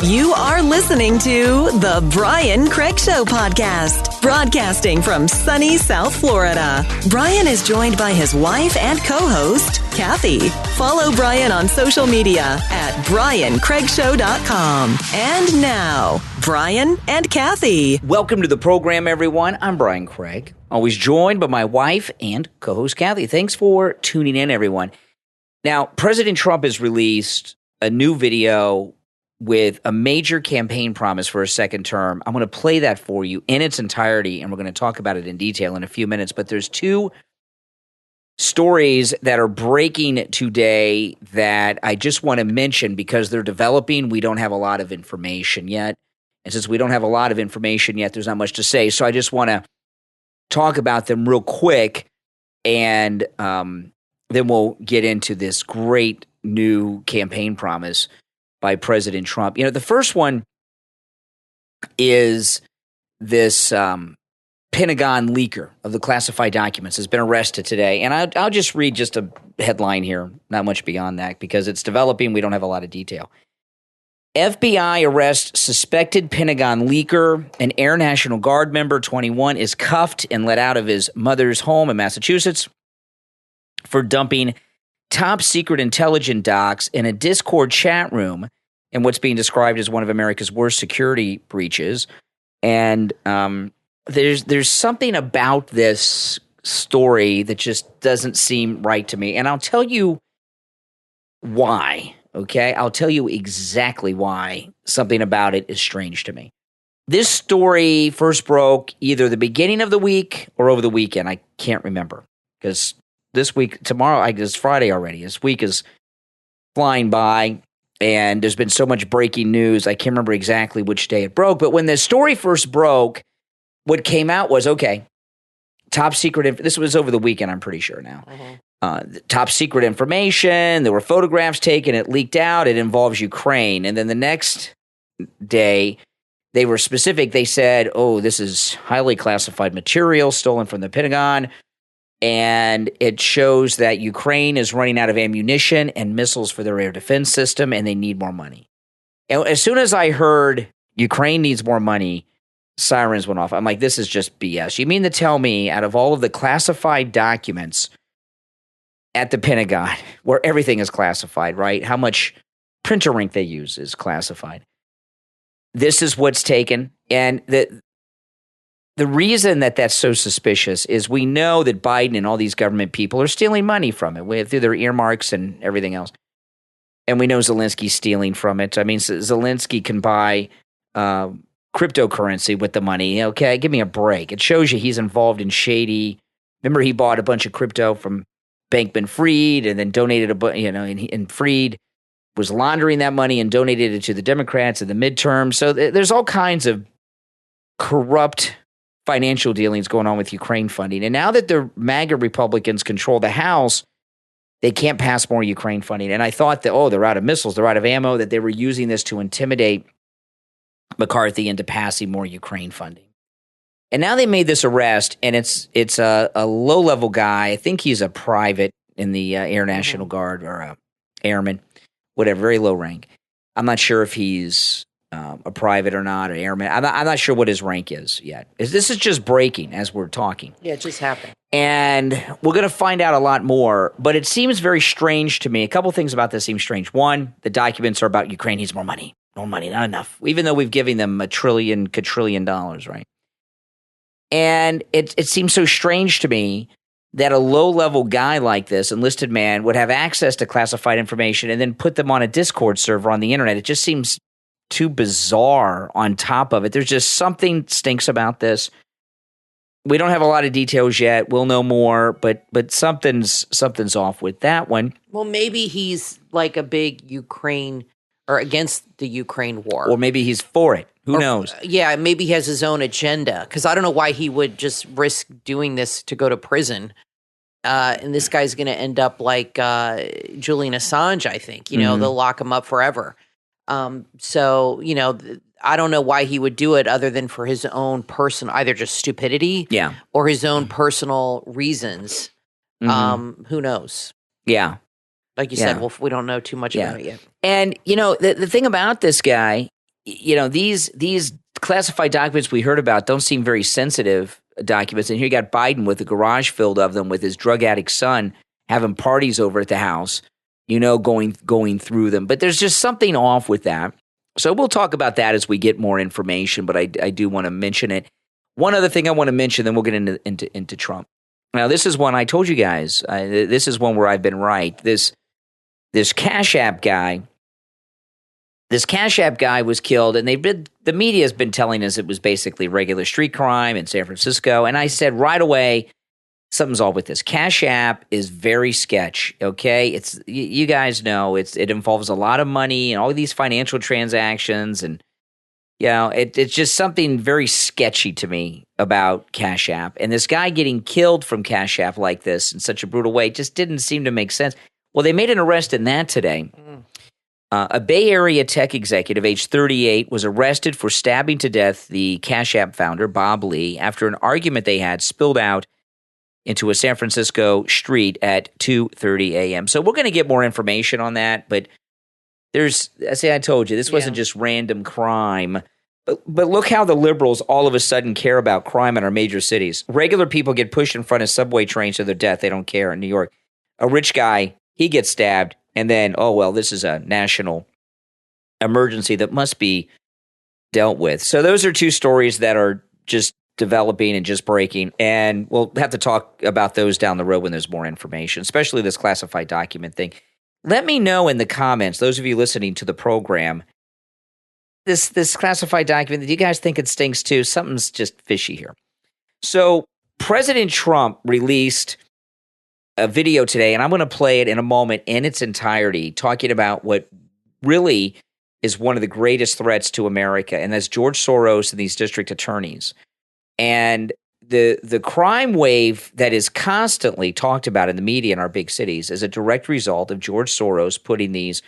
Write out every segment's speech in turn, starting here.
You are listening to the Brian Craig Show podcast, broadcasting from sunny South Florida. Brian is joined by his wife and co-host, Kathy. Follow Brian on social media at briancraigshow.com. And now, Brian and Kathy. Welcome to the program, everyone. I'm Brian Craig, always joined by my wife and co-host, Kathy. Thanks for tuning in, everyone. Now, President Trump has released a new video with a major campaign promise for a second term. I'm going to play that for you in its entirety, and we're going to talk about it in detail in a few minutes. But there's two stories that are breaking today that I just want to mention because they're developing. We don't have a lot of information yet. And since we don't have a lot of information yet, there's not much to say. So I just want to talk about them real quick, and then we'll get into this great new campaign promise by President Trump. You know, the first one is this Pentagon leaker of the classified documents has been arrested today. And I'll just read just a headline here, not much beyond that, because it's developing. We don't have a lot of detail. FBI arrests suspected Pentagon leaker. An Air National Guard member, 21, is cuffed and let out of his mother's home in Massachusetts for dumping top-secret intelligence docs in a Discord chat room in what's being described as one of America's worst security breaches. And there's something about this story that just doesn't seem right to me. And I'll tell you why, okay? I'll tell you exactly why something about it is strange to me. This story first broke either the beginning of the week or over the weekend. I can't remember because this week, tomorrow, it's Friday already. This week is flying by, and there's been so much breaking news. I can't remember exactly which day it broke. But when the story first broke, what came out was, okay, top secret. This was over the weekend, I'm pretty sure now. Top secret information. There were photographs taken. It leaked out. It involves Ukraine. And then the next day, they were specific. They said, oh, this is highly classified material stolen from the Pentagon. And it shows that Ukraine is running out of ammunition and missiles for their air defense system, and they need more money. And as soon as I heard Ukraine needs more money, sirens went off. I'm like, this is just BS. You mean to tell me out of all of the classified documents at the Pentagon, where everything is classified, right? How much printer ink they use is classified. This is what's taken. And the reason that that's so suspicious is we know that Biden and all these government people are stealing money from it through their earmarks and everything else. And we know Zelensky's stealing from it. I mean, Zelensky can buy cryptocurrency with the money. Okay, give me a break. It shows you he's involved in shady. Remember, he bought a bunch of crypto from Bankman-Fried and then donated and Fried was laundering that money and donated it to the Democrats in the midterm. So there's all kinds of corrupt financial dealings going on with Ukraine funding. And now that the MAGA Republicans control the House, they can't pass more Ukraine funding. And I thought that, they're out of missiles, they're out of ammo, that they were using this to intimidate McCarthy into passing more Ukraine funding. And now they made this arrest, and it's a low-level guy. I think he's a private in the Air National Guard or a airman, whatever, very low rank. I'm not sure if he's a private or not, an airman. I'm not sure what his rank is yet. This is just breaking as we're talking. Yeah, it just happened. And we're going to find out a lot more, but it seems very strange to me. A couple things about this seem strange. One, the documents are about Ukraine needs more money. More money, not enough. Even though we've given them quadrillion dollars, right? And it seems so strange to me that a low-level guy like this, enlisted man, would have access to classified information and then put them on a Discord server on the internet. It just seems too bizarre on top of it. There's just something stinks about this. We don't have a lot of details yet. We'll know more, but something's off with that one. Well, maybe he's like a big Ukraine or against the Ukraine war. Or maybe he's for it. Who knows? Yeah, maybe he has his own agenda. Because I don't know why he would just risk doing this to go to prison. And this guy's going to end up like Julian Assange, I think. They'll lock him up forever. So, I don't know why he would do it other than for his own personal, either just stupidity or his own personal reasons. Who knows? Yeah. Like you said, we don't know too much about it yet. And, the thing about this guy these classified documents we heard about don't seem very sensitive documents. And here you got Biden with a garage filled of them with his drug addict son having parties over at the house, going through them. But there's just something off with that. So we'll talk about that as we get more information, but I do want to mention it. One other thing I want to mention, then we'll get into Trump. Now, this is one I told you guys. This is one where I've been right. This Cash App guy. This Cash App guy was killed, and the media has been telling us it was basically regular street crime in San Francisco. And I said right away, something's all with this. Cash App is very sketch. Okay, it's you guys know it involves a lot of money and all these financial transactions, and it's just something very sketchy to me about Cash App. And this guy getting killed from Cash App like this in such a brutal way just didn't seem to make sense. Well, they made an arrest in that today. A Bay Area tech executive, age 38, was arrested for stabbing to death the Cash App founder, Bob Lee, after an argument they had spilled out into a San Francisco street at 2:30 a.m. So we're going to get more information on that, but I told you, this wasn't just random crime. But look how the liberals all of a sudden care about crime in our major cities. Regular people get pushed in front of subway trains to their death. They don't care in New York. A rich guy, he gets stabbed. And then, this is a national emergency that must be dealt with. So those are two stories that are just developing and just breaking. And we'll have to talk about those down the road when there's more information, especially this classified document thing. Let me know in the comments, those of you listening to the program, this classified document, do you guys think it stinks too? Something's just fishy here. So President Trump released a video today, and I'm going to play it in a moment in its entirety, talking about what really is one of the greatest threats to America, and that's George Soros and these district attorneys. And the crime wave that is constantly talked about in the media in our big cities is a direct result of George Soros putting these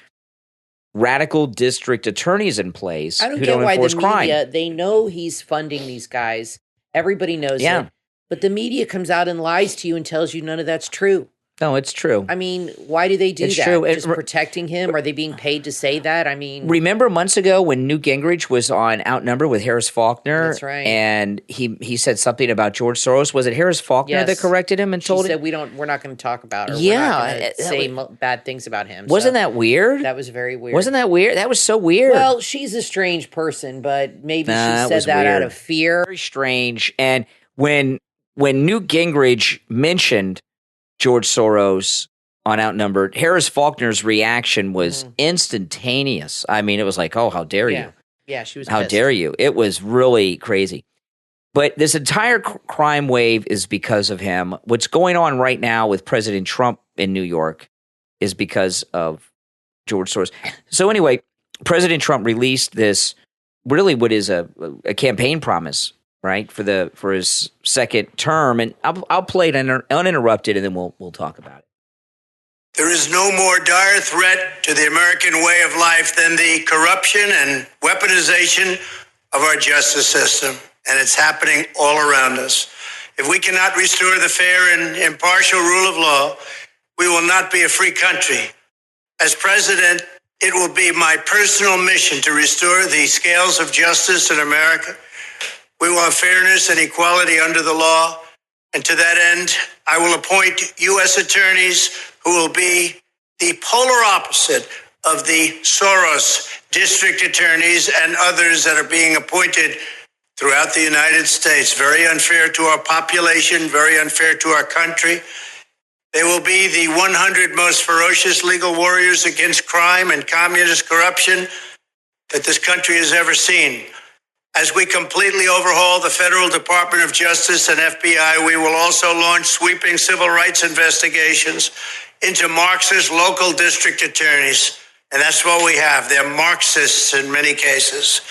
radical district attorneys in place I don't who get don't why enforce the crime. media, they know he's funding these guys. Everybody knows it. But the media comes out and lies to you and tells you none of that's true. No, it's true. I mean, why do they do It's that? true. Just protecting him? Are they being paid to say that? I mean, remember months ago when Newt Gingrich was on Outnumbered with Harris Faulkner? That's right. And he said something about George Soros. Was it Harris Faulkner that corrected him and told him? She said, we're not going to talk about her. Yeah. We're not going to say bad things about him. Wasn't that weird? That was very weird. Wasn't that weird? That was so weird. Well, she's a strange person, but maybe she said that out of fear. Very strange. And when Newt Gingrich mentioned George Soros on Outnumbered, Harris Faulkner's reaction was instantaneous. I mean, it was like, oh, how dare you? Yeah, she was How pissed. dare you? It was really crazy. But this entire crime wave is because of him. What's going on right now with President Trump in New York is because of George Soros. So anyway, President Trump released this, really what is a campaign promise, right, for his second term. And I'll play it uninterrupted, and then we'll talk about it. There is no more dire threat to the American way of life than the corruption and weaponization of our justice system, and it's happening all around us. If we cannot restore the fair and impartial rule of law, we will not be a free country. As president, it will be my personal mission to restore the scales of justice in America. We want fairness and equality under the law, and to that end, I will appoint U.S. attorneys who will be the polar opposite of the Soros district attorneys and others that are being appointed throughout the United States. Very unfair to our population, very unfair to our country. They will be the 100 most ferocious legal warriors against crime and communist corruption that this country has ever seen. As we completely overhaul the Federal Department of Justice and FBI, we will also launch sweeping civil rights investigations into Marxist local district attorneys. And that's what we have. They're Marxists in many cases.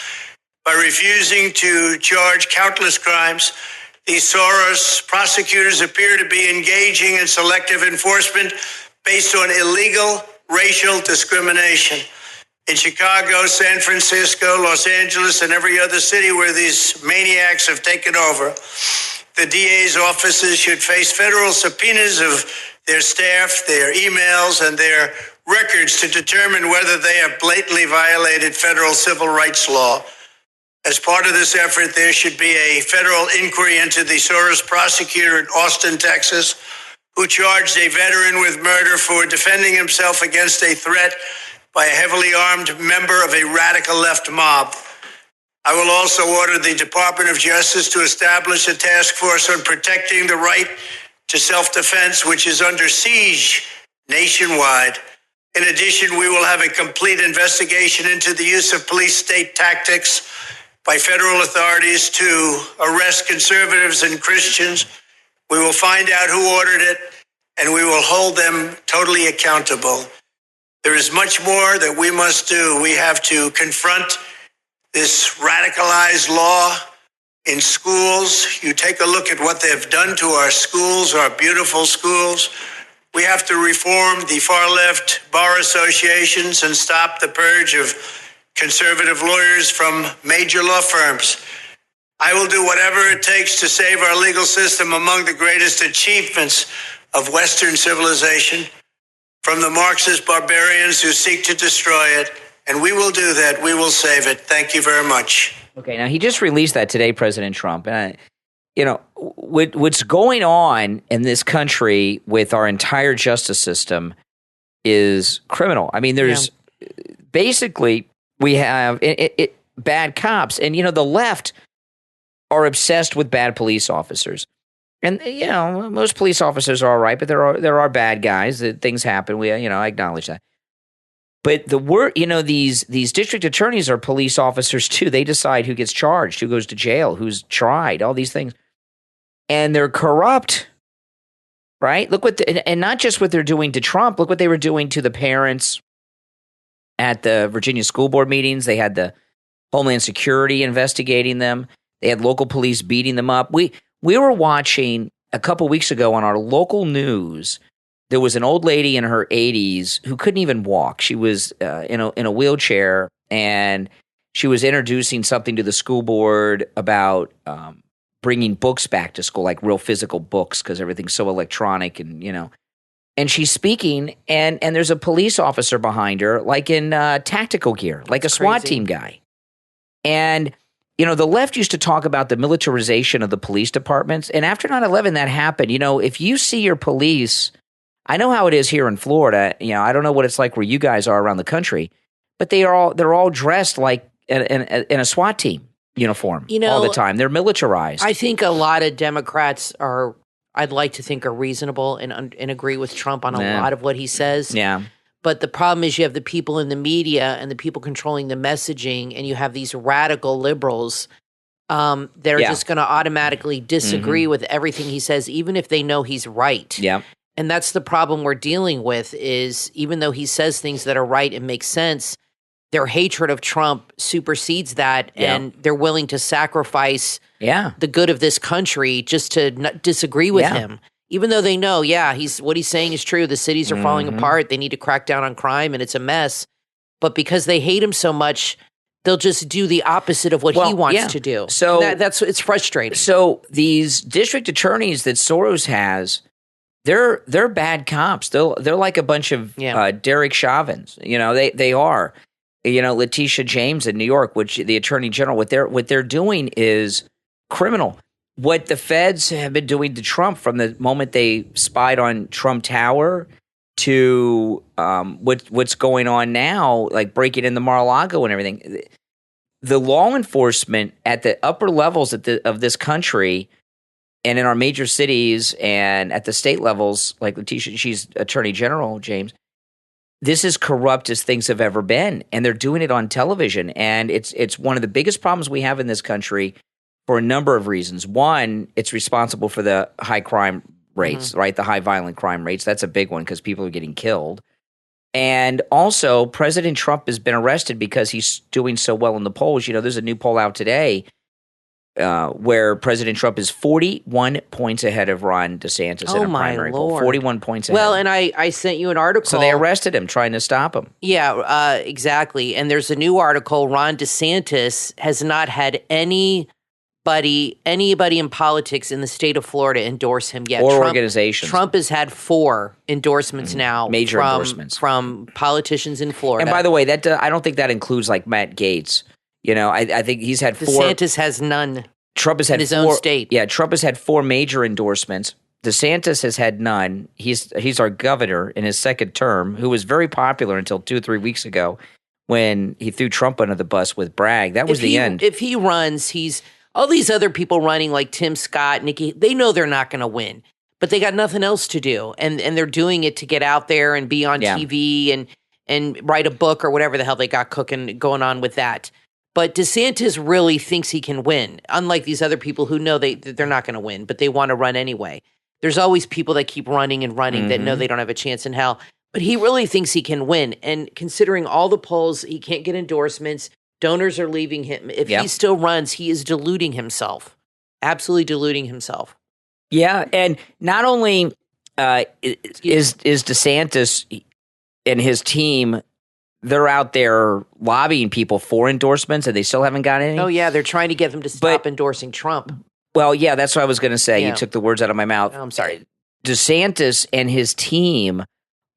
By refusing to charge countless crimes, these Soros prosecutors appear to be engaging in selective enforcement based on illegal racial discrimination. In Chicago, San Francisco, Los Angeles, and every other city where these maniacs have taken over, the DA's offices should face federal subpoenas of their staff, their emails, and their records to determine whether they have blatantly violated federal civil rights law. As part of this effort, there should be a federal inquiry into the Soros prosecutor in Austin, Texas, who charged a veteran with murder for defending himself against a threat by a heavily armed member of a radical left mob. I will also order the Department of Justice to establish a task force on protecting the right to self-defense, which is under siege nationwide. In addition, we will have a complete investigation into the use of police state tactics by federal authorities to arrest conservatives and Christians. We will find out who ordered it, and we will hold them totally accountable. There is much more that we must do. We have to confront this radicalized law in schools. You take a look at what they've done to our schools, our beautiful schools. We have to reform the far-left bar associations and stop the purge of conservative lawyers from major law firms. I will do whatever it takes to save our legal system among the greatest achievements of Western civilization from the Marxist barbarians who seek to destroy it. And we will do that. We will save it. Thank you very much. Okay, now he just released that today, President Trump. And, what's going on in this country with our entire justice system is criminal. I mean, there's basically we have bad cops. And, the left are obsessed with bad police officers. And, most police officers are all right, but there are bad guys. Things happen. I acknowledge that. But these district attorneys are police officers too. They decide who gets charged, who goes to jail, who's tried, all these things. And they're corrupt, right? Look and not just what they're doing to Trump. Look what they were doing to the parents at the Virginia school board meetings. They had the Homeland Security investigating them. They had local police beating them up. We were watching a couple weeks ago on our local news. There was an old lady in her 80s who couldn't even walk. She was in a wheelchair, and she was introducing something to the school board about bringing books back to school, like real physical books, because everything's so electronic, and And she's speaking, and there's a police officer behind her, like in tactical gear, like a SWAT team guy. And the left used to talk about the militarization of the police departments, and after 9/11, that happened. If you see your police. I know how it is here in Florida. I don't know what it's like where you guys are around the country, but they're all dressed like in a SWAT team uniform all the time. They're militarized. I think a lot of Democrats I'd like to think are reasonable and agree with Trump on a lot of what he says. Yeah. But the problem is you have the people in the media and the people controlling the messaging, and you have these radical liberals. They're just going to automatically disagree with everything he says, even if they know he's right. Yeah. And that's the problem we're dealing with is even though he says things that are right and make sense, their hatred of Trump supersedes that, and they're willing to sacrifice the good of this country just to disagree with him. Even though they know, what he's saying is true. The cities are falling apart. They need to crack down on crime, and it's a mess. But because they hate him so much, they'll just do the opposite of what he wants to do. So it's frustrating. So these district attorneys that Soros has, they're bad cops. They're like a bunch of Derek Chauvins. They are. Letitia James in New York, which the Attorney General, what they're doing is criminal. What the feds have been doing to Trump from the moment they spied on Trump Tower to what's going on now, like breaking into Mar-a-Lago and everything. The law enforcement at the upper levels of this country and in our major cities and at the state levels, like Letitia, she's Attorney General, James, this is corrupt as things have ever been. And they're doing it on television. And it's one of the biggest problems we have in this country for a number of reasons. One, it's responsible for the high crime rates, right? The high violent crime rates. That's a big one because people are getting killed. And also, President Trump has been arrested because he's doing so well in the polls. There's a new poll out today where President Trump is 41 points ahead of Ron DeSantis in a primary poll. 41 points ahead. Well, and I sent you an article. So they arrested him, trying to stop him. Yeah, exactly. And there's a new article. Ron DeSantis has not had any anybody in politics in the state of Florida endorse him yet. Or organizations. Trump has had 4 endorsements now. Major endorsements. From politicians in Florida. And by the way, that I don't think that includes like Matt Gaetz. I think he's had 4. DeSantis has none. Trump has had in his 4, own state. Yeah, Trump has had 4 major endorsements. DeSantis has had none. He's our governor in his second term, who was very popular until 2 or 3 weeks ago when he threw Trump under the bus with Bragg. That was the end. If he runs, all these other people running like Tim Scott, Nikki, they know they're not going to win, but they got nothing else to do. And they're doing it to get out there and be on TV and write a book or whatever the hell they got going on with that. But DeSantis really thinks he can win, unlike these other people who know they're not going to win, but they want to run anyway. There's always people that keep running and running that know they don't have a chance in hell. But he really thinks he can win. And considering all the polls, he can't get endorsements. Donors are leaving him. If he still runs, he is deluding himself. Absolutely deluding himself. Yeah, and not only is DeSantis and his team, they're out there lobbying people for endorsements, and they still haven't got any. Oh, yeah, they're trying to get them to stop endorsing Trump. Well, yeah, that's what I was going to say. Yeah. You took the words out of my mouth. Oh, I'm sorry. DeSantis and his team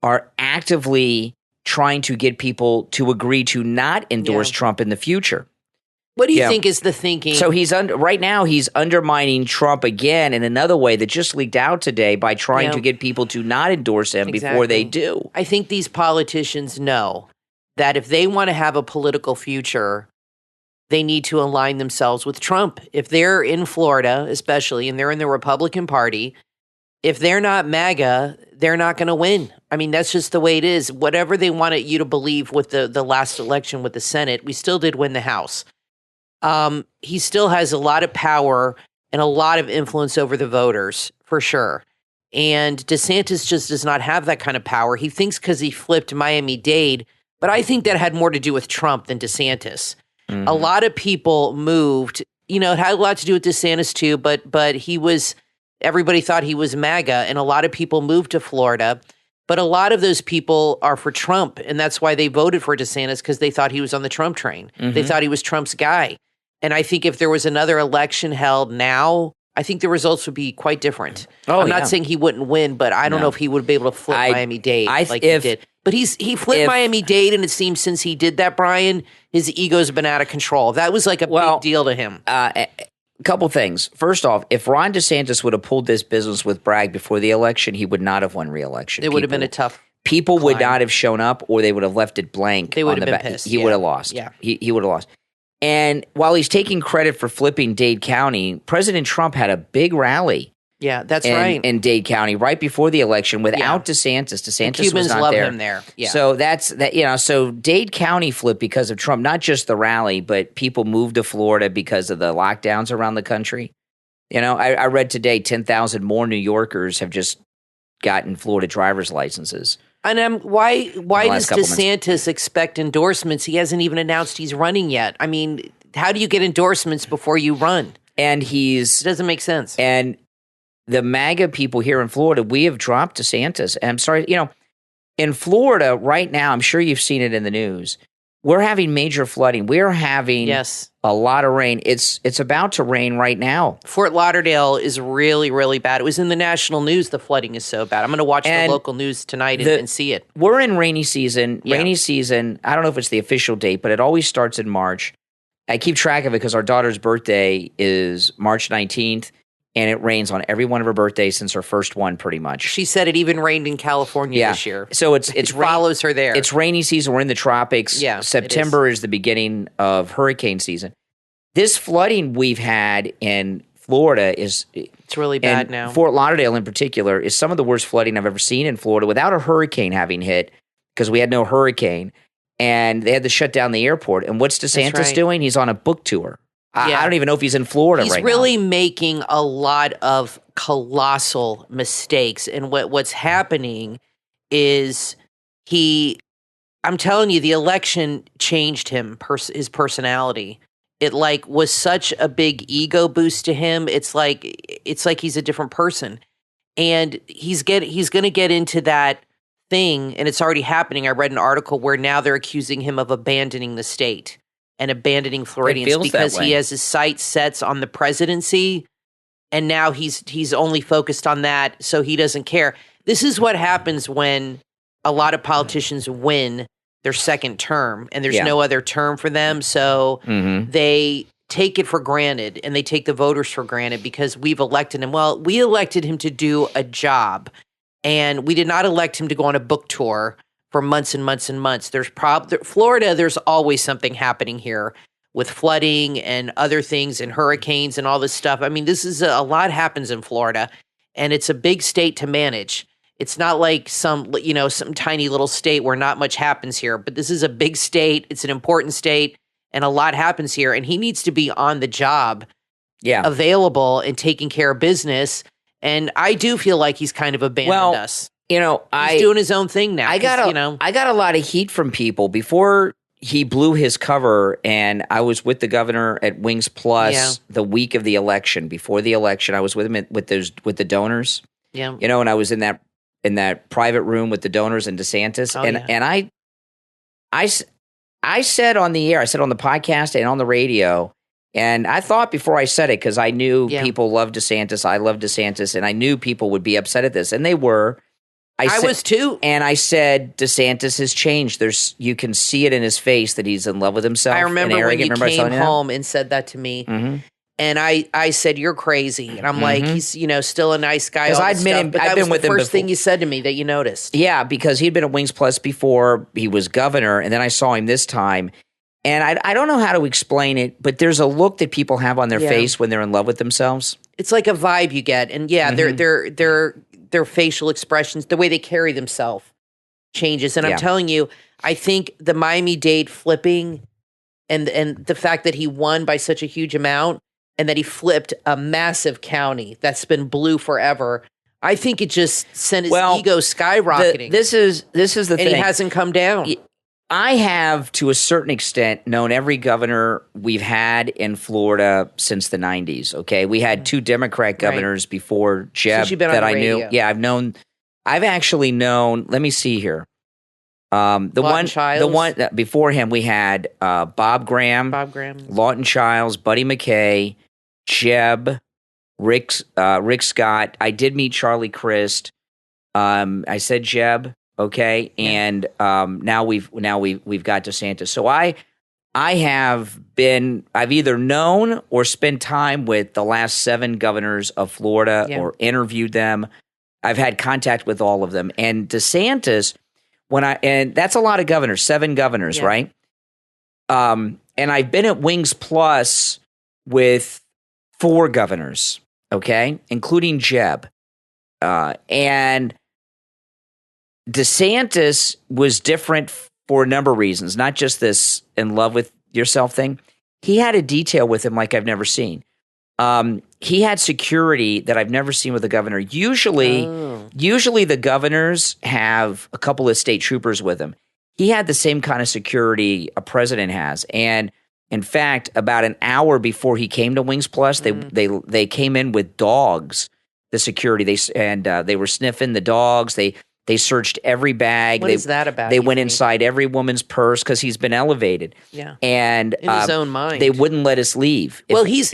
are actively trying to get people to agree to not endorse Trump in the future. What do you think is the thinking? So right now he's undermining Trump again in another way that just leaked out today by trying to get people to not endorse him before they do. I think these politicians know that if they want to have a political future, they need to align themselves with Trump. If they're in Florida, especially, and they're in the Republican Party, if they're not MAGA, they're not going to win. I mean, that's just the way it is. Whatever they wanted you to believe with the last election with the Senate, we still did win the House. He still has a lot of power and a lot of influence over the voters, for sure. And DeSantis just does not have that kind of power. He thinks because he flipped Miami-Dade, but I think that had more to do with Trump than DeSantis. Mm-hmm. A lot of people moved. It had a lot to do with DeSantis too, but everybody thought he was MAGA, and a lot of people moved to Florida. But a lot of those people are for Trump, and that's why they voted for DeSantis, because they thought he was on the Trump train. Mm-hmm. They thought he was Trump's guy. And I think if there was another election held now, I think the results would be quite different. I'm not saying he wouldn't win, but I don't know if he would be able to flip Miami-Dade like he did. But he flipped Miami-Dade, and it seems since he did that, Brian, his ego's been out of control. That was like a big deal to him. A couple things. First off, if Ron DeSantis would have pulled this business with Bragg before the election, he would not have won re-election. It would have been a tough People would not have shown up, or they would have left it blank. They would have been pissed. He would have lost. Yeah. He would have lost. And while he's taking credit for flipping Dade County, President Trump had a big rally. Yeah, that's right. In Dade County right before the election without DeSantis. DeSantis Cubans was not love there. him there. Yeah. So that's that. So Dade County flipped because of Trump, not just the rally, but people moved to Florida because of the lockdowns around the country. I read today 10,000 more New Yorkers have just gotten Florida driver's licenses. And why does DeSantis expect endorsements? He hasn't even announced he's running yet. I mean, how do you get endorsements before you run? And it doesn't make sense. And the MAGA people here in Florida, we have dropped DeSantis. And I'm sorry, in Florida right now, I'm sure you've seen it in the news, we're having major flooding. We're having a lot of rain. It's about to rain right now. Fort Lauderdale is really, really bad. It was in the national news. The flooding is so bad. I'm going to watch the local news tonight and see it. We're in rainy season. Yeah. Rainy season, I don't know if it's the official date, but it always starts in March. I keep track of it because our daughter's birthday is March 19th. And it rains on every one of her birthdays since her first one, pretty much. She said it even rained in California this year. So it follows her there. It's rainy season. We're in the tropics. Yeah, September is the beginning of hurricane season. This flooding we've had in Florida it's really bad now. Fort Lauderdale in particular is some of the worst flooding I've ever seen in Florida without a hurricane having hit, because we had no hurricane, and they had to shut down the airport. And what's DeSantis doing? He's on a book tour. I don't even know if he's in Florida right now. He's really making a lot of colossal mistakes. And what's happening is I'm telling you, the election changed him, his personality. It was such a big ego boost to him. It's like he's a different person. And he's going to get into that thing, and it's already happening. I read an article where now they're accusing him of abandoning the state. and abandoning Floridians feels because that way. he has his sights set on the presidency, and now he's only focused on that, so he doesn't care. This is what happens when a lot of politicians win their second term, and there's no other term for them, so they take it for granted, and they take the voters for granted because we've elected him. Well, we elected him to do a job, and we did not elect him to go on a book tour for months and months and months. Florida, there's always something happening here with flooding and other things and hurricanes and all this stuff. I mean, this is a lot happens in Florida, and it's a big state to manage. It's not like some tiny little state where not much happens here, but this is a big state. It's an important state, and a lot happens here, and he needs to be on the job, available and taking care of business. And I do feel like he's kind of abandoned us. He's doing his own thing now. I got a lot of heat from people before he blew his cover, and I was with the governor at Wings Plus the week of the election. Before the election, I was with him with the donors. Yeah, and I was in that private room with the donors and DeSantis, and I said on the air, I said on the podcast and on the radio, and I thought before I said it because I knew people love DeSantis, I love DeSantis, and I knew people would be upset at this, and they were. I was too. And I said, DeSantis has changed. You can see it in his face that he's in love with himself. I remember when you came home and said that to me. Mm-hmm. And I said, you're crazy. And I'm like, he's, still a nice guy. Because I've been with him before. First thing you said to me that you noticed. Yeah, because he'd been at Wings Plus before he was governor. And then I saw him this time. And I don't know how to explain it, but there's a look that people have on their face when they're in love with themselves. It's like a vibe you get. And their facial expressions, the way they carry themselves changes. And I'm telling you, I think the Miami-Dade flipping and the fact that he won by such a huge amount and that he flipped a massive county that's been blue forever, I think it just sent his ego skyrocketing. This is the thing. And he hasn't come down. I have, to a certain extent, known every governor we've had in Florida since the 90s, okay? We had two Democrat governors before Jeb that I knew. Yeah, I've actually known, let me see here. The one before him, we had Bob Graham, Lawton Childs, Buddy McKay, Jeb, Rick Scott. I did meet Charlie Crist. I said Jeb. Okay, and now we've got DeSantis. So I've either known or spent time with the last 7 governors of Florida or interviewed them. I've had contact with all of them. And DeSantis, and that's a lot of governors, 7 governors, right? And I've been at Wings Plus with 4 governors, okay, including Jeb, and DeSantis was different for a number of reasons, not just this in love with yourself thing. He had a detail with him like I've never seen. He had security that I've never seen with a governor. Usually the governors have a couple of state troopers with them. He had the same kind of security a president has. And in fact, about an hour before he came to Wings Plus, they came in with dogs, the security. They were sniffing the dogs. They searched every bag. What is that about? They went inside every woman's purse because he's been elevated. Yeah, and in his own mind, they wouldn't let us leave. He's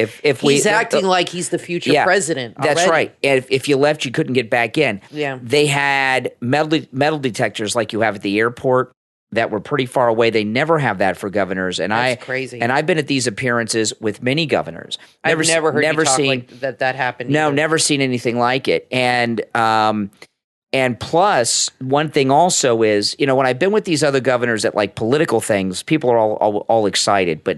acting like he's the future president. That's already. right. And if you left, you couldn't get back in. Yeah, they had metal detectors like you have at the airport that were pretty far away. They never have that for governors. And that's crazy. And I've been at these appearances with many governors. I've never heard you talk like that happened. No, never seen anything like it. And plus, one thing also is, when I've been with these other governors at like political things, people are all excited, but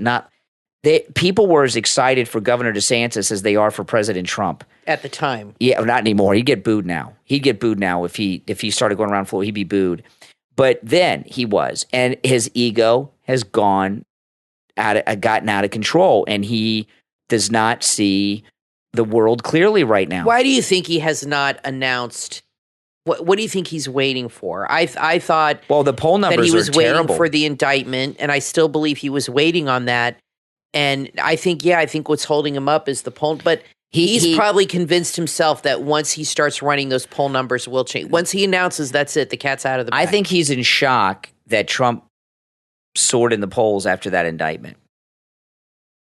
people were as excited for Governor DeSantis as they are for President Trump at the time. Yeah, not anymore. He'd get booed now. If he started going around Florida, he'd be booed. But then he was, and his ego has gotten out of control, and he does not see the world clearly right now. Why do you think he has not announced? What do you think he's waiting for? I thought the poll numbers that he was waiting terrible for the indictment, and I still believe he was waiting on that. And I think what's holding him up is the poll. But he's probably convinced himself that once he starts running, those poll numbers will change. Once he announces, that's it. The cat's out of the bag. I think he's in shock that Trump soared in the polls after that indictment.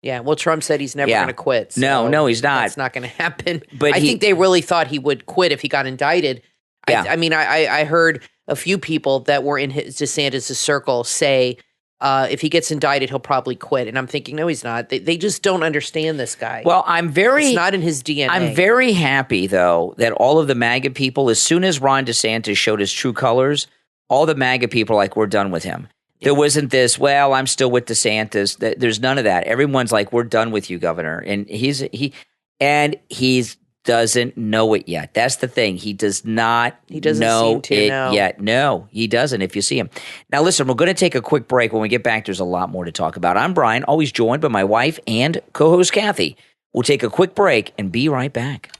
Yeah, well, Trump said he's never going to quit. So no, he's not. That's not going to happen. But I think they really thought he would quit if he got indicted. Yeah. I mean, I heard a few people that were in DeSantis' circle say if he gets indicted, he'll probably quit. And I'm thinking, no, he's not. They just don't understand this guy. Well, it's not in his DNA. I'm very happy, though, that all of the MAGA people, as soon as Ron DeSantis showed his true colors, all the MAGA people are like, we're done with him. There wasn't this, well, I'm still with DeSantis. There's none of that. Everyone's like, we're done with you, Governor. And he doesn't know it yet. That's the thing. He doesn't know it yet. No, he doesn't if you see him. Now, listen, we're going to take a quick break. When we get back, there's a lot more to talk about. I'm Brian, always joined by my wife and co-host Kathy. We'll take a quick break and be right back.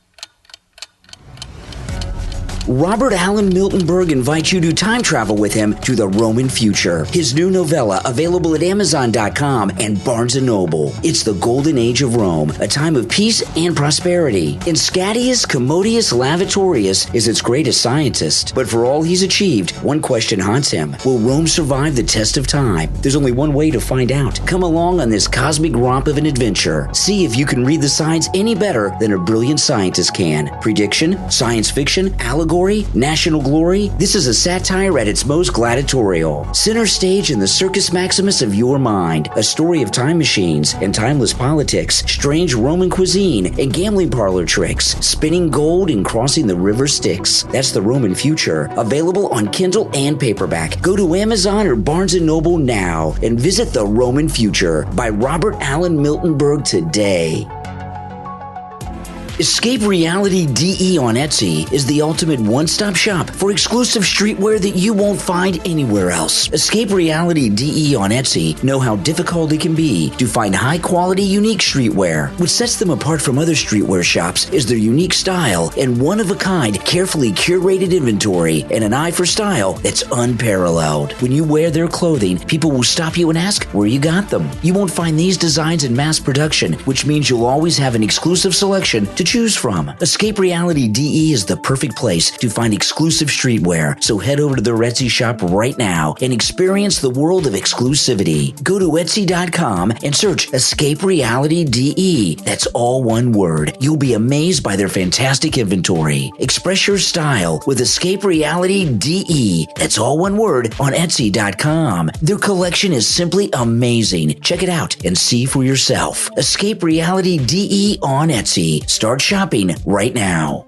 Robert Allen Miltenberg invites you to time travel with him to the Roman future. His new novella, available at Amazon.com and Barnes & Noble. It's the golden age of Rome, a time of peace and prosperity. And Scadius Commodius Lavatorius is its greatest scientist. But for all he's achieved, one question haunts him. Will Rome survive the test of time? There's only one way to find out. Come along on this cosmic romp of an adventure. See if you can read the signs any better than a brilliant scientist can. Prediction, science fiction, allegory, national glory. This is a satire at its most gladiatorial. Center stage in the Circus Maximus of your mind. A story of time machines and timeless politics, strange Roman cuisine and gambling parlor tricks, spinning gold and crossing the river Styx. That's the Roman future. Available on Kindle and paperback. Go to Amazon or Barnes & Noble now and visit The Roman Future by Robert Allen Miltenberg today. Escape Reality DE on Etsy is the ultimate one-stop shop for exclusive streetwear that you won't find anywhere else. Escape Reality DE on Etsy know how difficult it can be to find high-quality, unique streetwear. What sets them apart from other streetwear shops is their unique style and one-of-a-kind, carefully curated inventory and an eye for style that's unparalleled. When you wear their clothing, people will stop you and ask where you got them. You won't find these designs in mass production, which means you'll always have an exclusive selection to choose from. Escape Reality DE is the perfect place to find exclusive streetwear, so head over to their Etsy shop right now and experience the world of exclusivity. Go to Etsy.com and search Escape Reality DE. That's all one word. You'll be amazed by their fantastic inventory. Express your style with Escape Reality DE. That's all one word on Etsy.com. Their collection is simply amazing. Check it out and see for yourself. Escape Reality DE on Etsy. Start shopping right now.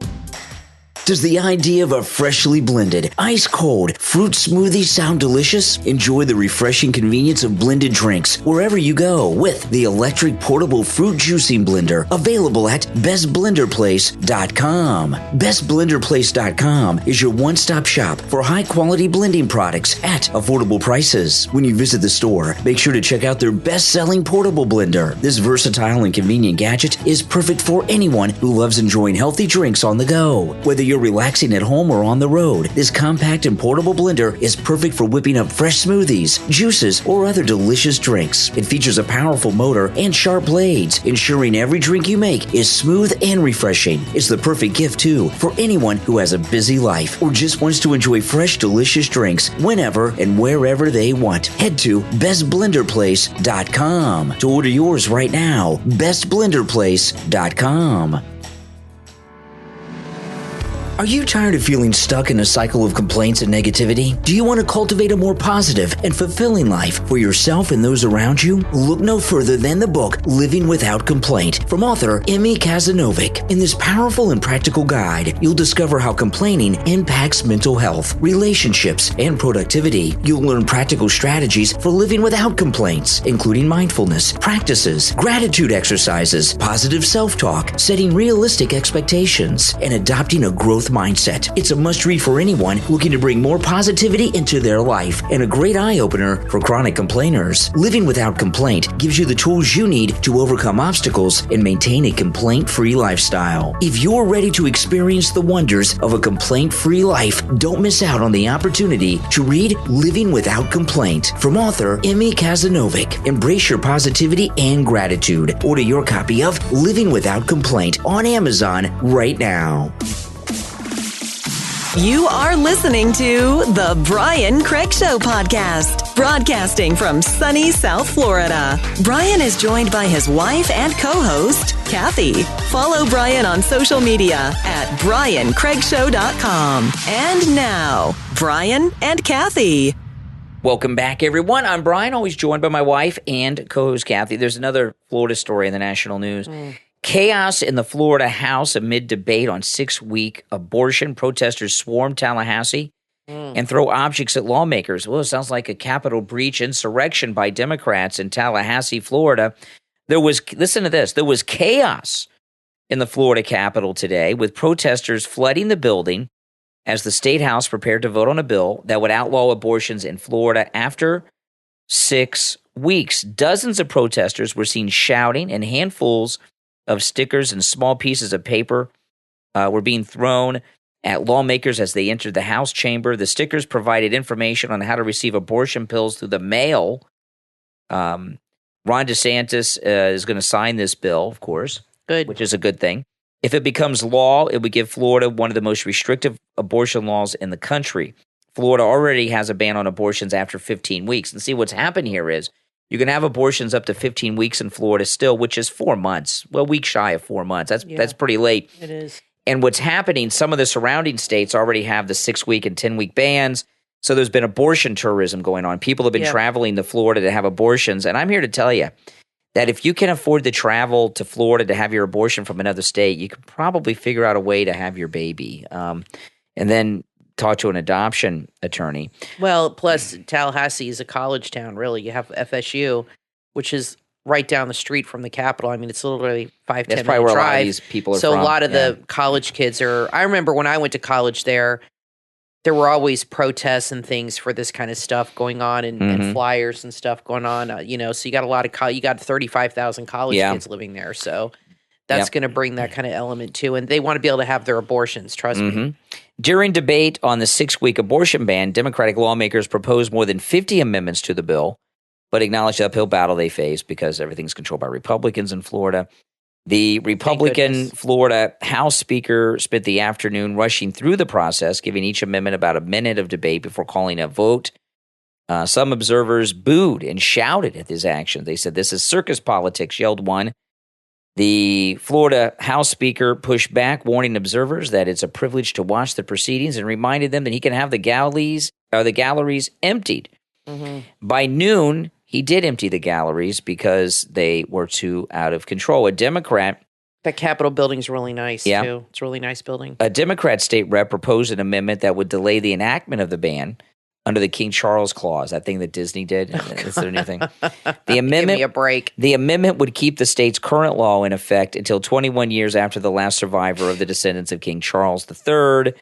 Does the idea of a freshly blended, ice-cold fruit smoothie sound delicious? Enjoy the refreshing convenience of blended drinks wherever you go with the electric portable fruit juicing blender available at bestblenderplace.com. Bestblenderplace.com is your one-stop shop for high-quality blending products at affordable prices. When you visit the store, make sure to check out their best-selling portable blender. This versatile and convenient gadget is perfect for anyone who loves enjoying healthy drinks on the go. Whether you're relaxing at home or on the road, this compact and portable blender is perfect for whipping up fresh smoothies, juices, or other delicious drinks. It features a powerful motor and sharp blades, ensuring every drink you make is smooth and refreshing. It's the perfect gift, too, for anyone who has a busy life or just wants to enjoy fresh, delicious drinks whenever and wherever they want. Head to bestblenderplace.com to order yours right now. bestblenderplace.com. Are you tired of feeling stuck in a cycle of complaints and negativity? Do you want to cultivate a more positive and fulfilling life for yourself and those around you? Look no further than the book Living Without Complaint from author Emmy Kazanovic. In this powerful and practical guide, you'll discover how complaining impacts mental health, relationships, and productivity. You'll learn practical strategies for living without complaints, including mindfulness practices, gratitude exercises, positive self-talk, setting realistic expectations, and adopting a growth mindset. It's a must-read for anyone looking to bring more positivity into their life and a great eye-opener for chronic complainers. Living Without Complaint gives you the tools you need to overcome obstacles and maintain a complaint-free lifestyle. If you're ready to experience the wonders of a complaint-free life, don't miss out on the opportunity to read Living Without Complaint from author Emmy Kazanovic. Embrace your positivity and gratitude. Order your copy of Living Without Complaint on Amazon right now. You are listening to The Brian Craig Show podcast, broadcasting from sunny South Florida. Brian is joined by his wife and co-host, Kathy. Follow Brian on social media at briancraigshow.com. And now, Brian and Kathy. Welcome back, everyone. I'm Brian, always joined by my wife and co-host Kathy. There's another Florida story in the national news. Chaos in the Florida House amid debate on 6-week abortion. Protesters swarm Tallahassee and throw objects at lawmakers. Well, it sounds like a Capitol breach insurrection by Democrats in Tallahassee, Florida. Listen to this, there was chaos in the Florida Capitol today with protesters flooding the building as the State House prepared to vote on a bill that would outlaw abortions in Florida after 6 weeks. Dozens of protesters were seen shouting, and handfuls of stickers and small pieces of paper were being thrown at lawmakers as they entered the House chamber. The stickers provided information on how to receive abortion pills through the mail. Ron DeSantis is going to sign this bill, of course, which is a good thing. If it becomes law, it would give Florida one of the most restrictive abortion laws in the country. Florida already has a ban on abortions after 15 weeks. And see, what's happened here is you can have abortions up to 15 weeks in Florida still, which is 4 months. Well, a week shy of 4 months. That's pretty late. It is. And what's happening, some of the surrounding states already have the 6-week and 10-week bans. So there's been abortion tourism going on. People have been traveling to Florida to have abortions. And I'm here to tell you that if you can afford to travel to Florida to have your abortion from another state, you can probably figure out a way to have your baby. And then talk to an adoption attorney. Well, plus Tallahassee is a college town, really. You have FSU, which is right down the street from the Capitol. I mean, it's literally 5-10 minute drive. That's probably where a lot of these people are from. So a lot of the college kids are – I remember when I went to college there were always protests and things for this kind of stuff going on and flyers and stuff going on. So you got a lot of you got 35,000 college kids living there. So that's going to bring that kind of element too. And they want to be able to have their abortions, trust me. During debate on the 6-week abortion ban, Democratic lawmakers proposed more than 50 amendments to the bill, but acknowledged the uphill battle they face because everything's controlled by Republicans in Florida. The Republican Florida House Speaker spent the afternoon rushing through the process, giving each amendment about a minute of debate before calling a vote. Some observers booed and shouted at his action. They said, "This is circus politics," yelled one. The Florida House Speaker pushed back, warning observers that it's a privilege to watch the proceedings and reminded them that he can have the galleries emptied. By noon, he did empty the galleries because they were too out of control. A Democrat... That Capitol building's really nice, too. It's a really nice building. A Democrat state rep proposed an amendment that would delay the enactment of the ban under the King Charles Clause, that thing that Disney did. Is there anything? The amendment, give me a break. The amendment would keep the state's current law in effect until 21 years after the last survivor of the descendants of King Charles III.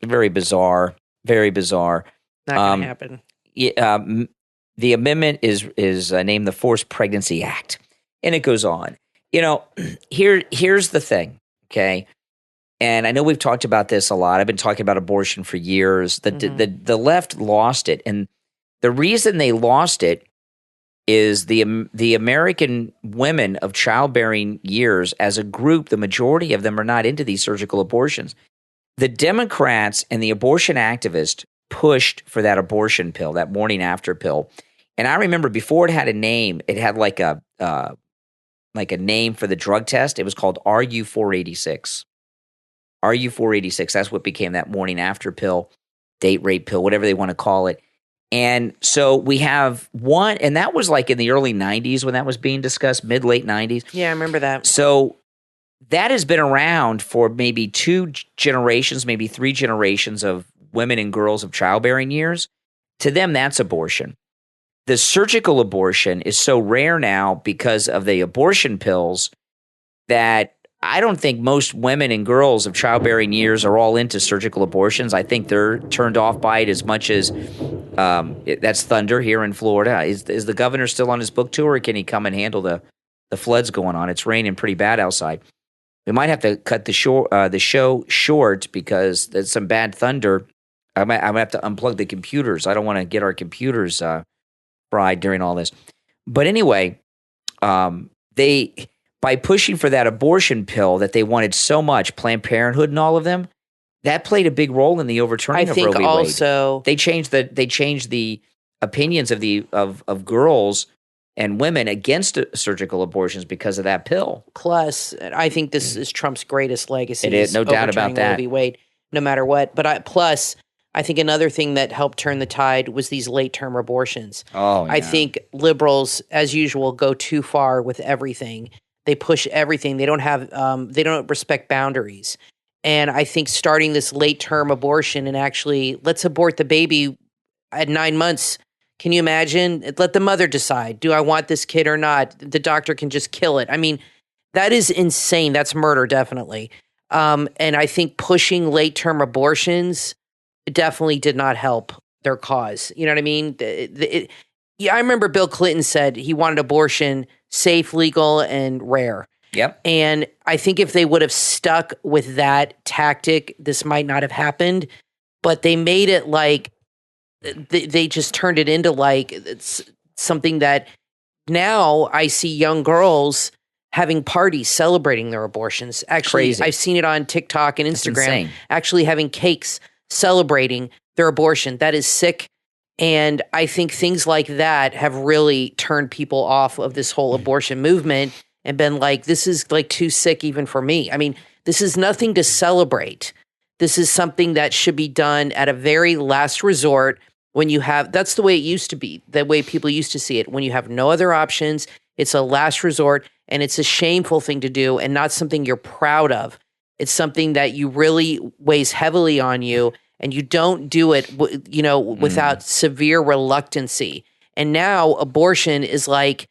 Very bizarre. Very bizarre. Not going to happen. The amendment is named the Forced Pregnancy Act, and it goes on. Here's the thing, okay? And I know we've talked about this a lot. I've been talking about abortion for years. The left lost it, and the reason they lost it is the American women of childbearing years as a group, the majority of them are not into these surgical abortions. The Democrats and the abortion activists pushed for that abortion pill, that morning after pill. And I remember before it had a name, it had like a name for the drug test. It was called RU486. RU486, that's what became that morning after pill, date rape pill, whatever they want to call it. And so we have one, and that was like in the early 90s when that was being discussed, mid-late 90s. Yeah, I remember that. So that has been around for maybe 2 generations, maybe 3 generations of women and girls of childbearing years. To them, that's abortion. The surgical abortion is so rare now because of the abortion pills that I don't think most women and girls of childbearing years are all into surgical abortions. I think they're turned off by it as much as that's thunder here in Florida. Is the governor still on his book tour, or can he come and handle the floods going on? It's raining pretty bad outside. We might have to cut the show short because there's some bad thunder. I'm going to have to unplug the computers. I don't want to get our computers fried during all this. But anyway, by pushing for that abortion pill that they wanted so much, Planned Parenthood and all of them, that played a big role in the overturning of Roe v. Wade. Also They changed the opinions of girls and women against surgical abortions because of that pill. Plus, I think this is Trump's greatest legacy. It is, no doubt about that. Roe v. Wade, no matter what. But I think another thing that helped turn the tide was these late-term abortions. Oh, yeah. I think liberals, as usual, go too far with everything. They push everything. They don't respect boundaries. And I think starting this late-term abortion and actually let's abort the baby at 9 months. Can you imagine? Let the mother decide. Do I want this kid or not? The doctor can just kill it. I mean, that is insane. That's murder, definitely. And I think pushing late-term abortions definitely did not help their cause. You know what I mean? I remember Bill Clinton said he wanted abortion safe, legal, and rare. Yep. And I think if they would have stuck with that tactic, this might not have happened. But they made it like they just turned it into like it's something that now I see young girls having parties celebrating their abortions. Actually, Crazy. I've seen it on TikTok and That's Instagram. insane. Actually having cakes celebrating their abortion. That is sick. And I think things like that have really turned people off of this whole abortion movement and been like, this is like too sick even for me. I mean, this is nothing to celebrate. This is something that should be done at a very last resort when you have, that's the way it used to be, the way people used to see it. When you have no other options, it's a last resort and it's a shameful thing to do and not something you're proud of. It's something that you really weighs heavily on you and you don't do it, without severe reluctancy. And now abortion is like,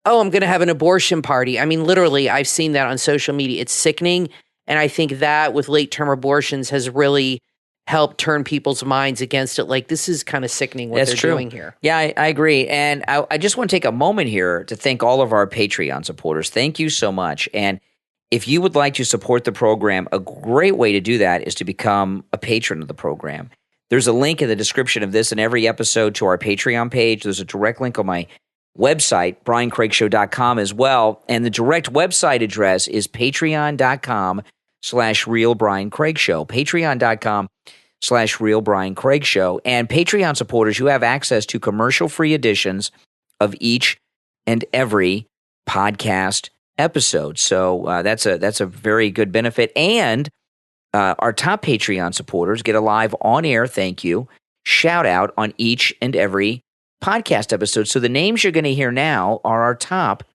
oh, I'm going to have an abortion party. I mean, literally, I've seen that on social media. It's sickening. And I think that with late-term abortions has really helped turn people's minds against it. Like, this is kind of sickening what they're doing here. Yeah, I agree. And I just want to take a moment here to thank all of our Patreon supporters. Thank you so much. And if you would like to support the program, a great way to do that is to become a patron of the program. There's a link in the description of this and every episode to our Patreon page. There's a direct link on my website, briancraigshow.com as well. And the direct website address is patreon.com/realbriancraigshow. Patreon.com/realbriancraigshow. And Patreon supporters, you have access to commercial-free editions of each and every podcast episode. So that's a very good benefit. And our top Patreon supporters get a live on-air thank you, shout out on each and every podcast episode. So the names you're going to hear now are our top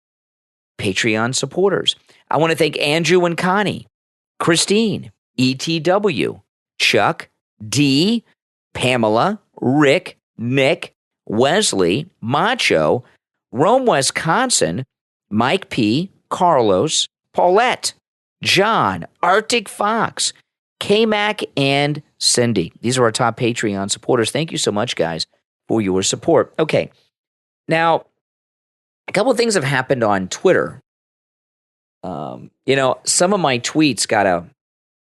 Patreon supporters. I want to thank Andrew and Connie, Christine, ETW, Chuck, D, Pamela, Rick, Nick, Wesley, Macho, Rome, Wisconsin, Mike P., Carlos, Paulette, John, Arctic Fox, K-Mac, and Cindy. These are our top Patreon supporters. Thank you so much, guys, for your support. Okay. Now, a couple of things have happened on Twitter. Some of my tweets got a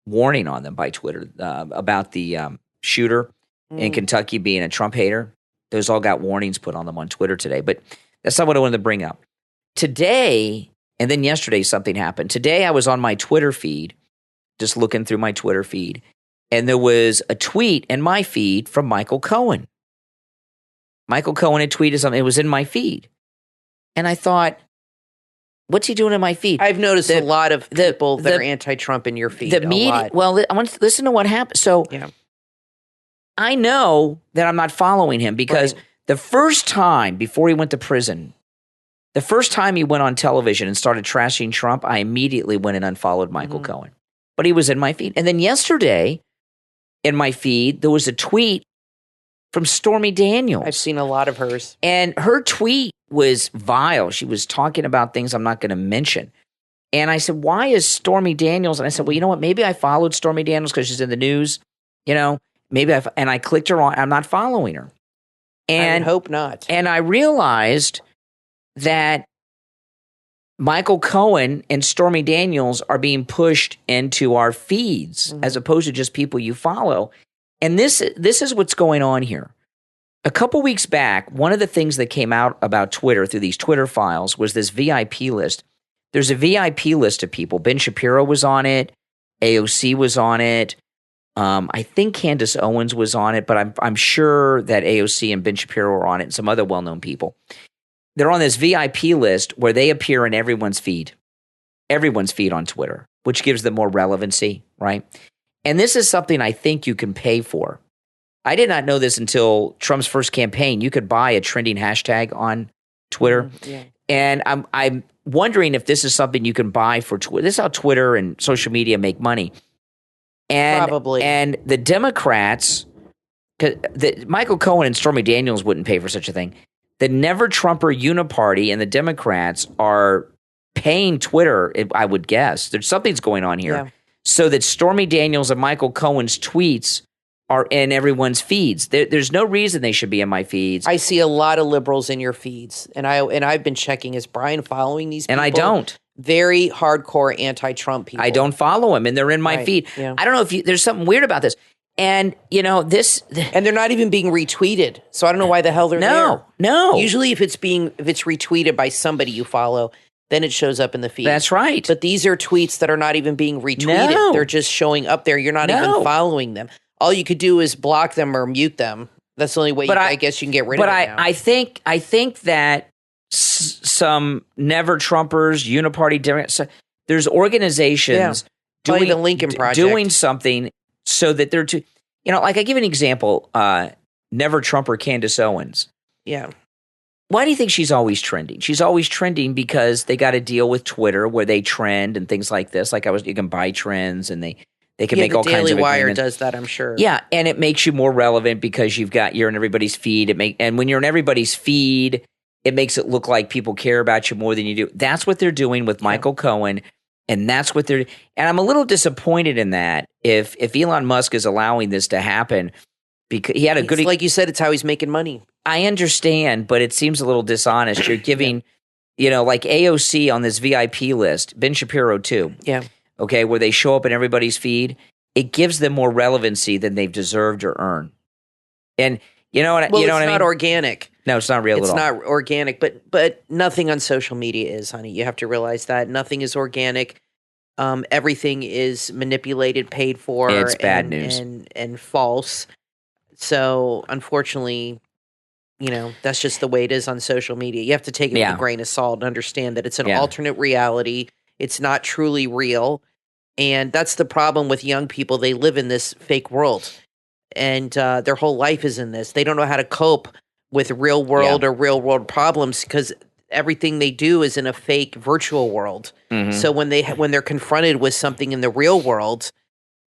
warning on them by Twitter about the shooter in Kentucky being a Trump hater. Those all got warnings put on them on Twitter today, but that's not what I wanted to bring up. Today, and then yesterday, something happened. Today, I was on my Twitter feed, just looking through my Twitter feed, and there was a tweet in my feed from Michael Cohen. Michael Cohen had tweeted something. It was in my feed. And I thought, what's he doing in my feed? I've noticed a lot of people that are anti-Trump in your feed. The media, well, I want to listen to what happened. So I know that I'm not following him because the first time before he went to prison, the first time he went on television and started trashing Trump, I immediately went and unfollowed Michael Cohen. But he was in my feed. And then yesterday in my feed, there was a tweet from Stormy Daniels. I've seen a lot of hers. And her tweet was vile. She was talking about things I'm not going to mention. And I said, why is Stormy Daniels? And I said, well, you know what? Maybe I followed Stormy Daniels because she's in the news. Maybe I clicked her on. I'm not following her. And I hope not. And I realized that Michael Cohen and Stormy Daniels are being pushed into our feeds as opposed to just people you follow. And this is what's going on here. A couple weeks back, one of the things that came out about Twitter through these Twitter files was this VIP list. There's a VIP list of people. Ben Shapiro was on it. AOC was on it. I think Candace Owens was on it, but I'm sure that AOC and Ben Shapiro were on it and some other well-known people. They're on this VIP list where they appear in everyone's feed on Twitter, which gives them more relevancy, right? And this is something I think you can pay for. I did not know this until Trump's first campaign. You could buy a trending hashtag on Twitter. Yeah. And I'm wondering if this is something you can buy for Twitter. This is how Twitter and social media make money. And, probably. And the Democrats, Michael Cohen and Stormy Daniels wouldn't pay for such a thing. The Never Trumper Uniparty and the Democrats are paying Twitter, I would guess. Something's going on here. So that Stormy Daniels and Michael Cohen's tweets are in everyone's feeds. There's no reason they should be in my feeds. I see a lot of liberals in your feeds. And I've been checking, is Brian following these people? And I don't. Very hardcore anti-Trump people. I don't follow him, and they're in my feed. Yeah. I don't know if there's something weird about this. And, and they're not even being retweeted. So I don't know why the hell they're there. No. Usually if it's retweeted by somebody you follow, then it shows up in the feed. That's right. But these are tweets that are not even being retweeted. No. They're just showing up there. You're not even following them. All you could do is block them or mute them. That's the only way I guess you can get rid of it now. But I think that some Never Trumpers, Uniparty, Democrats, there's organizations doing the Lincoln Project, doing something so that they're like I give an example, Never Trumper Candace Owens. Yeah. Why do you think she's always trending? She's always trending because they got to deal with Twitter where they trend and things like this. Like you can buy trends and they can make all kinds of agreements. Daily Wire does that, I'm sure. Yeah, and it makes you more relevant because you're in everybody's feed. And when you're in everybody's feed, it makes it look like people care about you more than you do. That's what they're doing with Michael Cohen. And that's what and I'm a little disappointed in that if Elon Musk is allowing this to happen because he had a good, like you said, it's how he's making money. I understand, but it seems a little dishonest. You're giving, like AOC on this VIP list, Ben Shapiro too. Yeah. Okay. Where they show up in everybody's feed. It gives them more relevancy than they've deserved or earned. And you know what I mean? It's not organic. No, it's not real at all. It's not organic, but nothing on social media is, honey. You have to realize that. Nothing is organic. Everything is manipulated, paid for. It's bad news. And false. So, unfortunately, that's just the way it is on social media. You have to take it with a grain of salt and understand that it's an alternate reality. It's not truly real. And that's the problem with young people. They live in this fake world. And their whole life is in this. They don't know how to cope with real world or real world problems because everything they do is in a fake virtual world. Mm-hmm. So when they're confronted with something in the real world,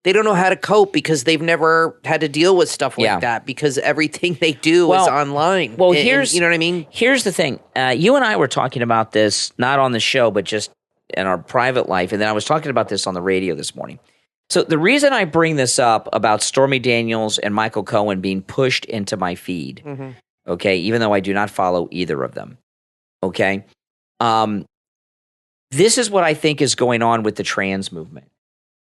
they don't know how to cope because they've never had to deal with stuff like that because everything they do is online. Well, you know what I mean? Here's the thing. You and I were talking about this, not on the show, but just in our private life. And then I was talking about this on the radio this morning. So the reason I bring this up about Stormy Daniels and Michael Cohen being pushed into my feed, okay, even though I do not follow either of them, okay, this is what I think is going on with the trans movement.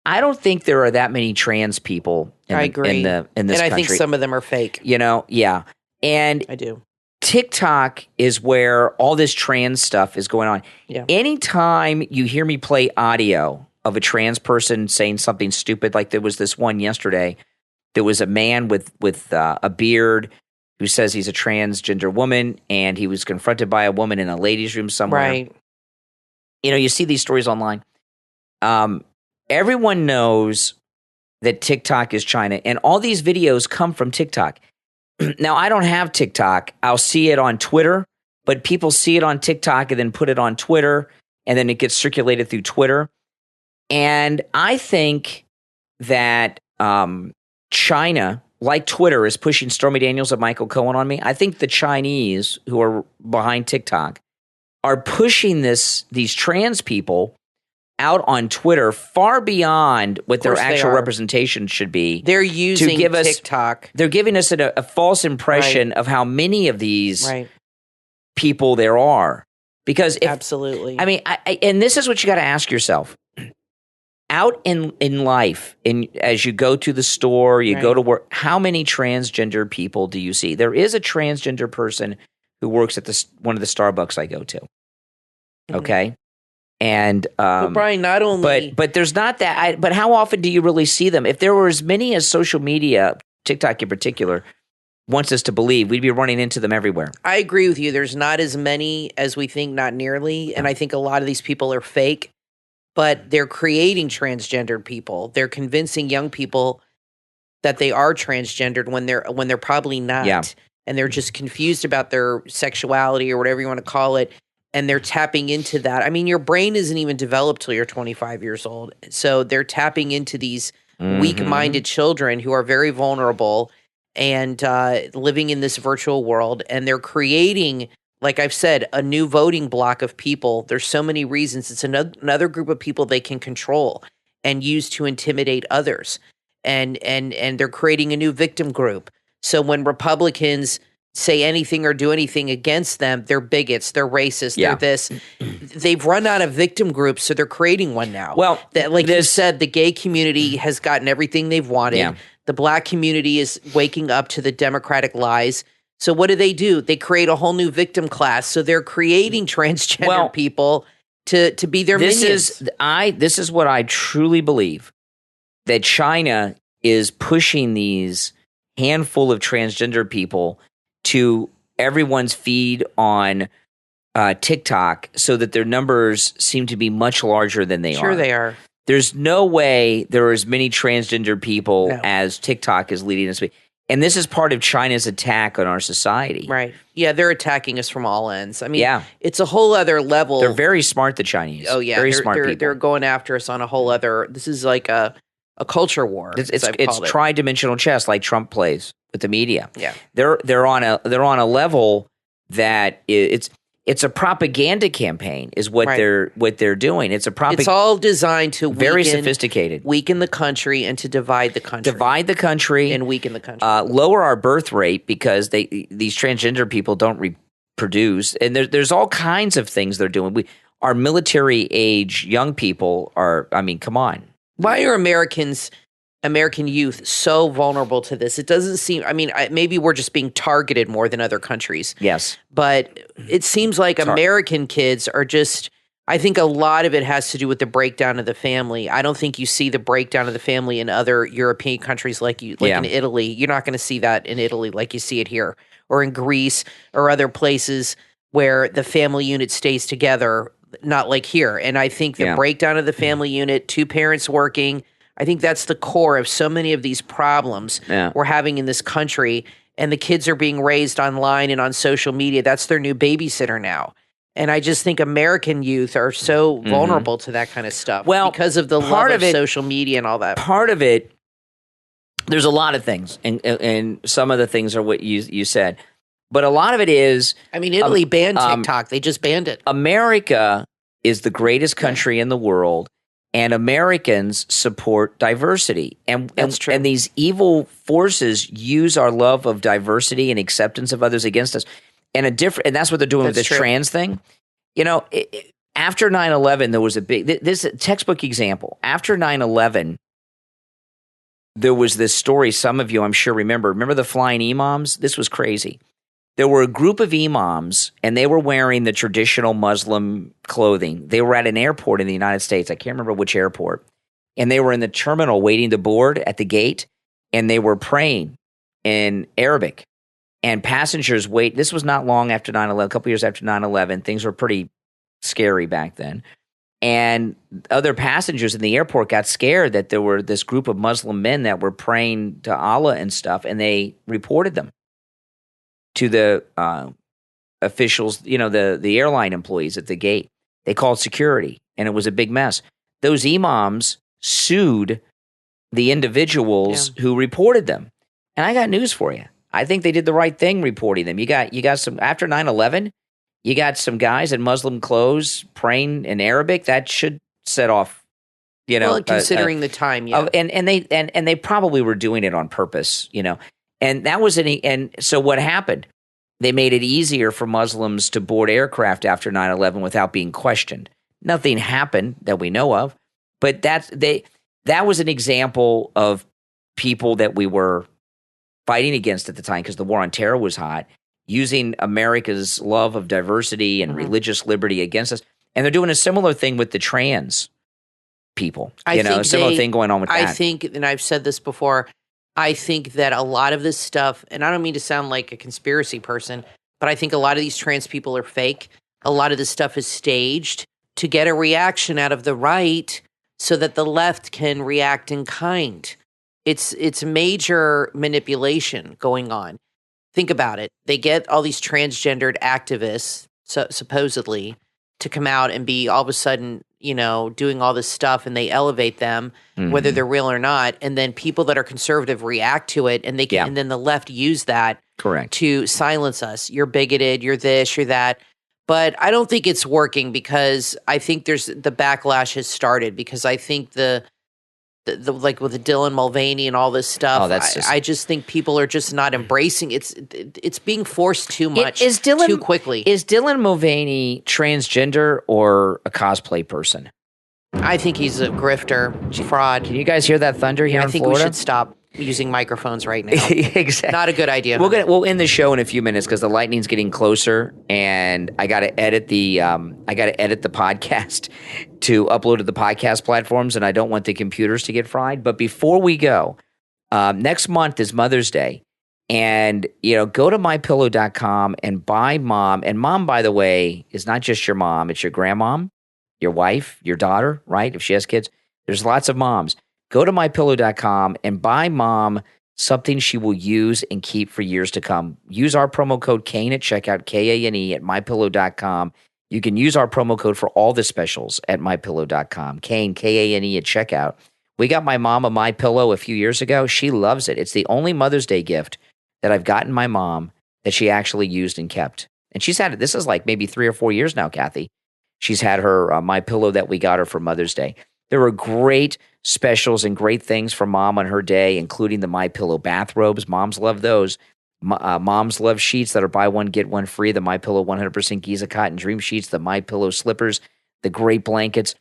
I don't think there are that many trans people in this country. And I think some of them are fake. And I do. TikTok is where all this trans stuff is going on. Yeah. Anytime you hear me play audio of a trans person saying something stupid, like there was this one yesterday, there was a man with a beard who says he's a transgender woman, and he was confronted by a woman in a ladies' room somewhere. Right. You see these stories online. Everyone knows that TikTok is China, and all these videos come from TikTok. Now, I don't have TikTok. I'll see it on Twitter, but people see it on TikTok and then put it on Twitter, and then it gets circulated through Twitter. And I think that China, like Twitter, is pushing Stormy Daniels and Michael Cohen on me. I think the Chinese, who are behind TikTok, are pushing these trans people out on Twitter far beyond what their actual representation should be. They're using TikTok. They're giving us a false impression of how many of these people there are. Because absolutely. I mean, and this is what you got to ask yourself. Out in life, as you go to the store, you go to work, how many transgender people do you see? There is a transgender person who works at one of the Starbucks I go to. Okay? And but Brian, not only, but there's not that. But how often do you really see them? If there were as many as social media, TikTok in particular, wants us to believe, we'd be running into them everywhere. I agree with you. There's not as many as we think, not nearly. And I think a lot of these people are fake, but they're creating transgendered people. They're convincing young people that they are transgendered when they're probably not. Yeah. And they're just confused about their sexuality or whatever you want to call it. And they're tapping into that. I mean, your brain isn't even developed till you're 25 years old. So they're tapping into these weak-minded children who are very vulnerable and living in this virtual world. And they're creating, like I've said, a new voting block of people. There's so many reasons. It's another group of people they can control and use to intimidate others. And they're creating a new victim group. So when Republicans say anything or do anything against them, they're bigots, they're racist, they're this. They've run out of victim groups, so they're creating one now. Well, like you said, the gay community has gotten everything they've wanted. Yeah. The black community is waking up to the Democratic lies. So what do? They create a whole new victim class. So they're creating transgender people to be their minions. This is what I truly believe, that China is pushing these handful of transgender people to everyone's feed on TikTok so that their numbers seem to be much larger than they are. Sure they are. There's no way there are as many transgender people as TikTok is leading us to be. And this is part of China's attack on our society. Right. Yeah, they're attacking us from all ends. I mean, it's a whole other level. They're very smart, the Chinese. Oh, yeah. Very smart people. They're going after us on a whole other – this is like a culture war. It's tri-dimensional chess like Trump plays with the media. Yeah. They're on a level that it's a propaganda campaign is what they're doing. It's all designed to very sophisticated. Weaken the country and to divide the country. Divide the country and weaken the country. Lower our birth rate because these transgender people don't reproduce. And there's all kinds of things they're doing. Our military age young people are, I mean, come on. Why are American youth so vulnerable to this? It doesn't seem, I mean, maybe we're just being targeted more than other countries. Yes. But it seems like American kids are just, I think a lot of it has to do with the breakdown of the family. I don't think you see the breakdown of the family in other European countries like in Italy. You're not going to see that in Italy like you see it here, or in Greece or other places where the family unit stays together, not like here. And I think the breakdown of the family unit, two parents working, I think that's the core of so many of these problems we're having in this country. And the kids are being raised online and on social media. That's their new babysitter now. And I just think American youth are so vulnerable to that kind of stuff because of the love of social media and all that. Part of it, there's a lot of things, and some of the things are what you said. But a lot of it is... I mean, Italy banned TikTok. They just banned it. America is the greatest country in the world, and Americans support diversity. That's true. And these evil forces use our love of diversity and acceptance of others against us. And that's what they're doing with this trans thing. You know, after 9/11, there was a big... This textbook example. After 9/11... there was this story some of you, I'm sure, remember the flying imams? This was crazy. There were a group of imams, and they were wearing the traditional Muslim clothing. They were at an airport in the United States. I can't remember which airport. And they were in the terminal waiting to board at the gate, and they were praying in Arabic. And passengers wait. This was not long after 9/11, a couple years after 9/11. Things were pretty scary back then. And other passengers in the airport got scared that there were this group of Muslim men that were praying to Allah and stuff, and they reported them to the officials, you know, the airline employees at the gate. They called security, and it was a big mess. Those imams sued the individuals who reported them. And I got news for you. I think they did the right thing reporting them. You got some, after 9/11, you got some guys in Muslim clothes praying in Arabic. That should set off, you know. Well, considering the time, and they probably were doing it on purpose, you know. And that was and so what happened? They made it easier for Muslims to board aircraft after 9/11 without being questioned. Nothing happened that we know of, but that was an example of people that we were fighting against at the time because the war on terror was hot, using America's love of diversity and religious liberty against us. And they're doing a similar thing with the trans people. Similar thing going on with that. I think, and I've said this before, I think that a lot of this stuff, and I don't mean to sound like a conspiracy person, but I think a lot of these trans people are fake. A lot of this stuff is staged to get a reaction out of the right so that the left can react in kind. It's major manipulation going on. Think about it. They get all these transgendered activists, supposedly, to come out and be all of a sudden, doing all this stuff, and they elevate them, whether they're real or not. And then people that are conservative react to it, and and then the left use that to silence us. You're bigoted. You're this. You're that. But I don't think it's working because I think the backlash has started because I think the like with the Dylan Mulvaney and all this stuff. I just think people are just not embracing it's being forced too much too quickly. Is Dylan Mulvaney transgender or a cosplay person? I think he's a grifter, fraud. Can you guys hear that thunder here in Florida? I think we should stop using microphones right now. Exactly. Not a good idea. We'll end the show in a few minutes because the lightning's getting closer, and I got to edit the podcast to upload to the podcast platforms, and I don't want the computers to get fried. But before we go, next month is Mother's Day, and go to mypillow.com and buy mom. And mom, by the way, is not just your mom; it's your grandmom, your wife, your daughter, right? If she has kids, there's lots of moms. Go to mypillow.com and buy mom something she will use and keep for years to come. Use our promo code Kane at checkout, Kane at mypillow.com. You can use our promo code for all the specials at mypillow.com. Kane, Kane at checkout. We got my mom a MyPillow a few years ago. She loves it. It's the only Mother's Day gift that I've gotten my mom that she actually used and kept. And she's had it. This is like maybe 3 or 4 years now, Kathy. She's had her MyPillow that we got her for Mother's Day. There were great specials and great things for mom on her day, including the MyPillow bathrobes. Moms love those. Moms love sheets that are buy one, get one free. The MyPillow 100% Giza Cotton Dream Sheets, the MyPillow slippers, the great blankets.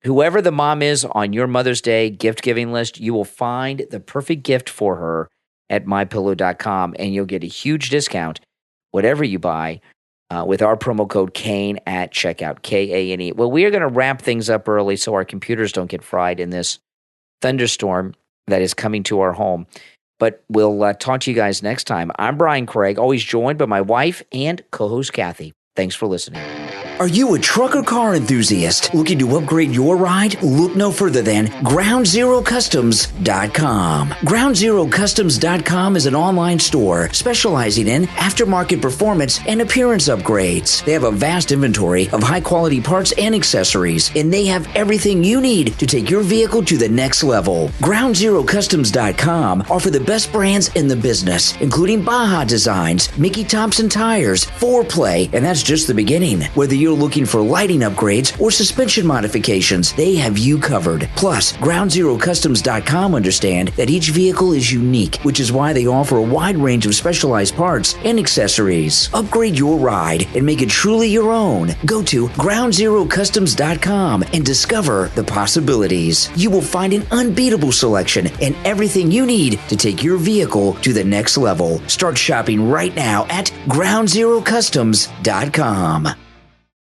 Whoever the mom is on your Mother's Day gift-giving list, you will find the perfect gift for her at mypillow.com, and you'll get a huge discount, whatever you buy, with our promo code Kane at checkout, Kane. Well, we are going to wrap things up early so our computers don't get fried in this thunderstorm that is coming to our home. But we'll talk to you guys next time. I'm Brian Craig, always joined by my wife and co-host Kathy. Thanks for listening. Are you a truck or car enthusiast looking to upgrade your ride? Look no further than GroundZeroCustoms.com. GroundZeroCustoms.com is an online store specializing in aftermarket performance and appearance upgrades. They have a vast inventory of high-quality parts and accessories, and they have everything you need to take your vehicle to the next level. GroundZeroCustoms.com offer the best brands in the business, including Baja Designs, Mickey Thompson Tires, 4Play, and that's just the beginning. Whether you're looking for lighting upgrades or suspension modifications, they have you covered. Plus, GroundZeroCustoms.com understand that each vehicle is unique, which is why they offer a wide range of specialized parts and accessories. Upgrade your ride and make it truly your own. Go to GroundZeroCustoms.com and discover the possibilities. You will find an unbeatable selection and everything you need to take your vehicle to the next level. Start shopping right now at GroundZeroCustoms.com.